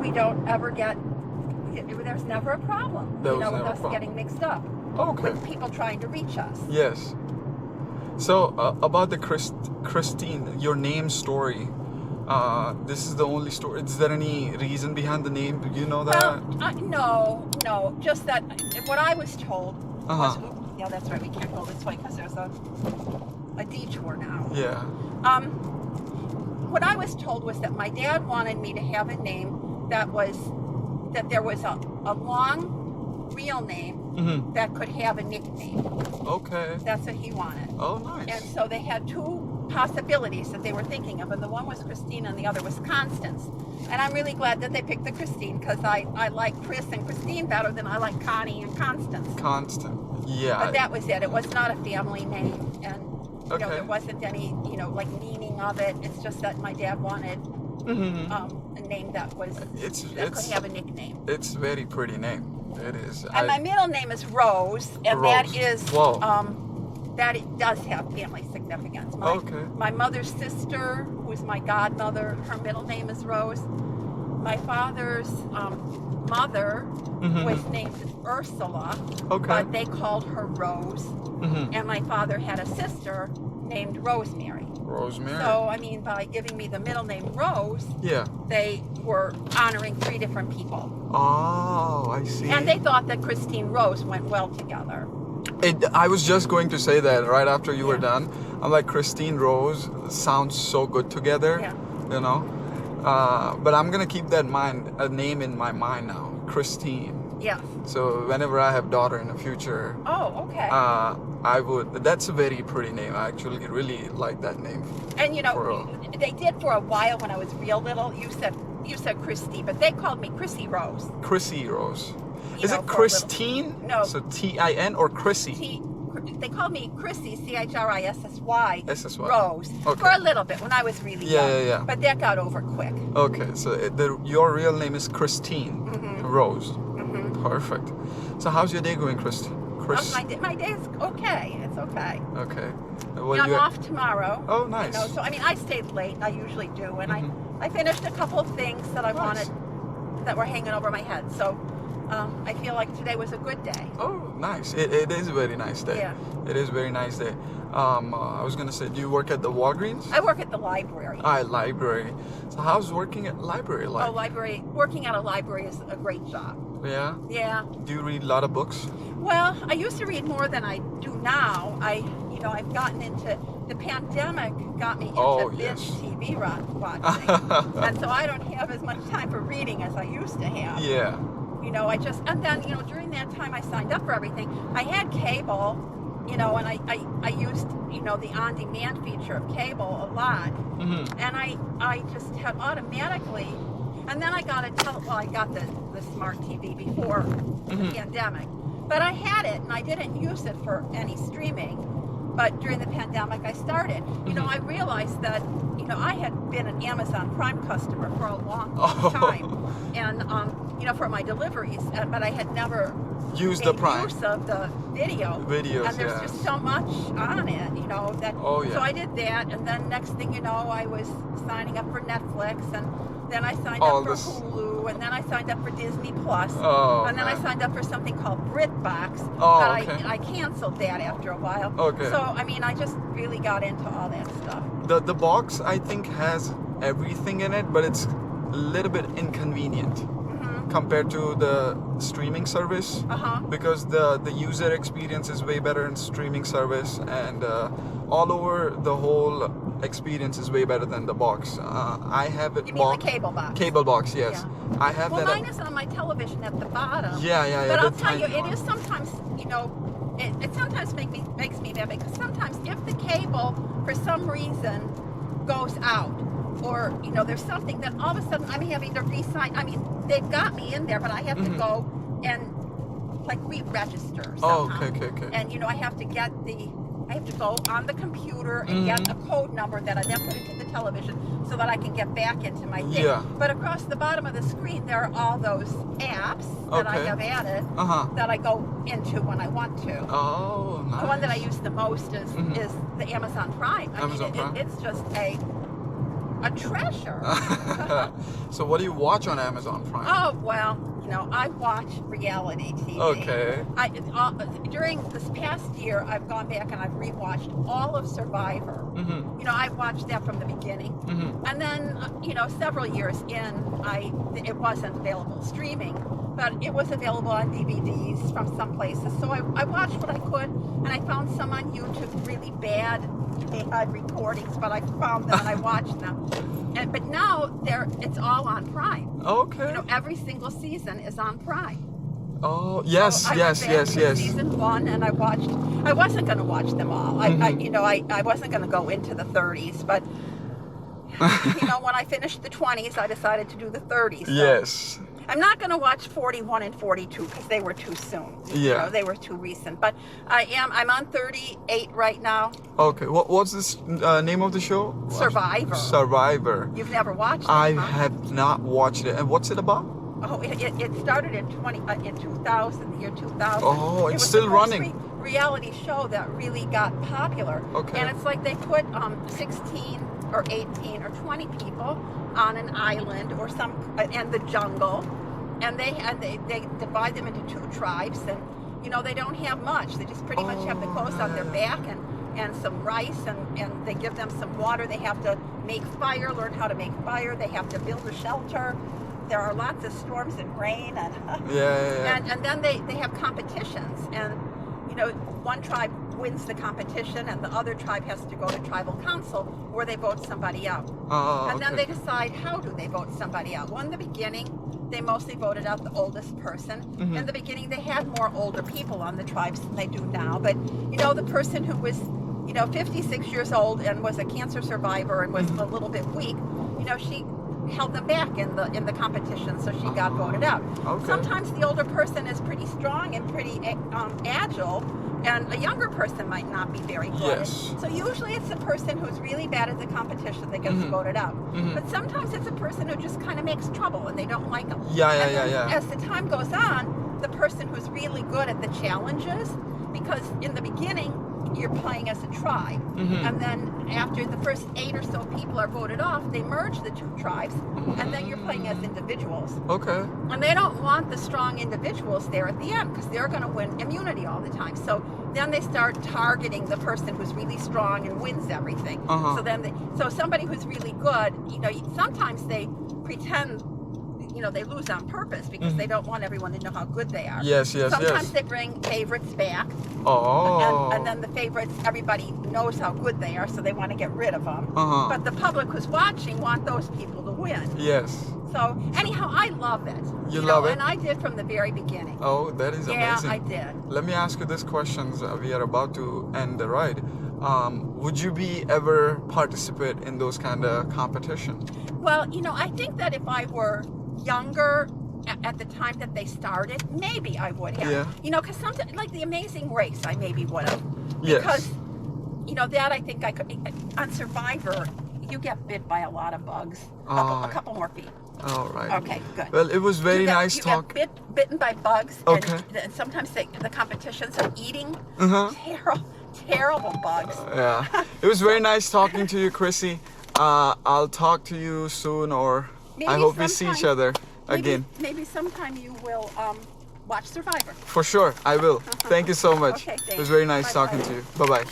we don't ever get, there's never a problem, with us getting mixed up. Okay. With people trying to reach us. Yes. So about the Cristine, your name story. This is the only story. Is there any reason behind the name? Do you know that? Well, no. Just that what I was told was, yeah, that's right. We can't go this way because there's a detour now. Yeah. What I was told was that my dad wanted me to have a name that there was a long real name that could have a nickname. Okay. That's what he wanted. Oh, nice. And so they had two possibilities that they were thinking of, and the one was Cristine and the other was Constance. And I'm really glad that they picked the Cristine because I like Chris and Cristine better than I like Connie and Constance. Yeah. But that was it. It was not a family name, and there wasn't any like meaning of it. It's just that my dad wanted a name that could have a nickname. It's a very pretty name. It is. And my middle name is Rose, and that is that it does have family significance. My mother's sister, who is my godmother, her middle name is Rose. My father's mother was named Ursula, but they called her Rose. And my father had a sister named Rosemary. So, I mean, by giving me the middle name Rose, they were honoring three different people. Oh, I see. And they thought that Cristine Rose went well together. I was just going to say that right after you were done. I'm like, Cristine Rose sounds so good together, but I'm going to keep that a name in my mind now, Cristine. Yes. So whenever I have daughter in the future, I would. That's a very pretty name. I actually really like that name. And they did for a while when I was real little. You said Christy, but they called me Chrissy Rose. Chrissy Rose. Is it Cristine? No. So T-I-N or Chrissy? They called me Chrissy, C-H-R-I-S-S-Y, Rose, Okay. for a little bit when I was really young. Yeah. But that got over quick. Okay, so your real name is Cristine Rose. Perfect. So how's your day going, Chris? My day is okay. It's okay. Okay. I'm off tomorrow. Oh, nice. So I mean, I stayed late. I usually do, and I finished a couple of things that I wanted that were hanging over my head. So I feel like today was a good day. Oh, nice. It is a very nice day. Yeah. It is a very nice day. I was gonna say, do you work at the Walgreens? I work at the library. Library. So how's working at library like? Working at a library is a great job. Yeah? Yeah. Do you read a lot of books? Well, I used to read more than I do now. I've gotten into, the pandemic got me into binge TV watching. And so I don't have as much time for reading as I used to have. Yeah. And then, during that time I signed up for everything. I had cable, and I used, the on-demand feature of cable a lot. And I just had automatically, and then I got I got the smart TV before the pandemic. But I had it, and I didn't use it for any streaming. But during the pandemic, I started. I realized that, I had been an Amazon Prime customer for a long time. And, for my deliveries, but I had never used the Prime. Use of the videos. And there's just so much on it, that. So I did that, and then next thing you know, I was signing up for Netflix, and then I signed up for Hulu, and then I signed up for Disney Plus, and then I signed up for something called BritBox, but I canceled that after a while. So I mean, I just really got into all that stuff. The box, I think, has everything in it, but it's a little bit inconvenient compared to the streaming service, because the user experience is way better in streaming service, and all over the whole experience is way better than the box. I have it. You mean the cable box? Cable box, yes. Yeah. I have that. Well, mine is on my television at the bottom. Yeah. But I'll tell you, it is sometimes, it sometimes makes me mad, because sometimes if the cable for some reason goes out, or there's something that all of a sudden I'm having to re-sign. I mean, they've got me in there, but I have to go and like re-register somehow. Okay. And I have to go on the computer and get a code number that I then put into the television so that I can get back into my thing. Yeah. But across the bottom of the screen, there are all those apps that I have added that I go into when I want to. Oh, nice. The one that I use the most is the Amazon Prime. Prime. It's just a a treasure. So what do you watch on Amazon Prime? Oh, well, you know, I watch reality TV. Okay. During this past year, I've gone back and I've rewatched all of Survivor. Mm-hmm. You know, I watched that from the beginning. Mm-hmm. And then, you know, several years in, it wasn't available streaming, but it was available on DVDs from some places. So I watched what I could, and I found some on YouTube, really bad recordings, but I found them and I watched them. But now it's all on Prime. Okay. You know, every single season is on Prime. Oh, yes, So I yes, went back yes, to yes. Season 1, and I wasn't going to watch them all. I wasn't going to go into the 30s, but you know, when I finished the 20s, I decided to do the 30s. So Yes. I'm not going to watch 41 and 42 because they were too soon. Yeah. You know, they were too recent. But I'm on 38 right now. Okay. What's this name of the show? Survivor. Survivor. You've never watched it, I huh? have not watched it. And what's it about? Oh, it started in 2000, the year 2000. Oh, It it's was still the first running. reality show that really got popular. Okay. And it's like they put 16 or 18 or 20 people on an island or in the jungle, and they divide them into two tribes, and you know, they don't have much. They just pretty much have the clothes on their back and some rice, and they give them some water. They have to make fire, learn how to make fire. They have to build a shelter. There are lots of storms and rain, and Yeah. and then they have competitions, and you know, one tribe wins the competition, and the other tribe has to go to tribal council where they vote somebody out. And then they decide how do they vote somebody out. Well, in the beginning, they mostly voted out the oldest person. Mm-hmm. In the beginning, they had more older people on the tribes than they do now. But you know, the person who was, you know, 56 years old and was a cancer survivor and was a little bit weak, you know, she held them back in the competition, so she got voted out. Okay. Sometimes the older person is pretty strong and pretty agile, and a younger person might not be very good. Yes. So usually it's the person who's really bad at the competition that gets voted out. But sometimes it's a person who just kind of makes trouble and they don't like them. Yeah. As the time goes on, the person who's really good at the challenges, because in the beginning you're playing as a tribe, and then after the first 8 or so people are voted off, they merge the two tribes, and then you're playing as individuals. Okay. And they don't want the strong individuals there at the end because they're going to win immunity all the time. So then they start targeting the person who's really strong and wins everything. So somebody who's really good, you know, sometimes they pretend, you know, they lose on purpose because they don't want everyone to know how good they are. Yes. Sometimes they bring favorites back. Oh. And then the favorites, everybody knows how good they are, so they want to get rid of them. But the public who's watching want those people to win. Yes. So anyhow, I love it. You love it? And I did from the very beginning. Oh, that is amazing. Yeah, I did. Let me ask you this question. We are about to end the ride. Would you be ever participate in those kind of competition? Well, you know, I think that if I were younger at the time that they started, maybe I would have. Yeah. You know, because sometimes, like the Amazing Race, I maybe would have. Yes. Because, you know, that I think I could. On Survivor, you get bit by a lot of bugs. A couple more feet. All right. Okay, good. Well, it was very nice You talk. get bitten by bugs. Okay. And sometimes the competitions are eating Uh-huh. terrible bugs. Yeah. It was very nice talking to you, Chrissy. I'll talk to you soon, or Maybe I hope we see each sometime- other again. Maybe sometime you will watch Survivor. For sure, I will. Thank you so much. Okay, It was thanks. very nice Bye-bye. talking to you. Bye-bye.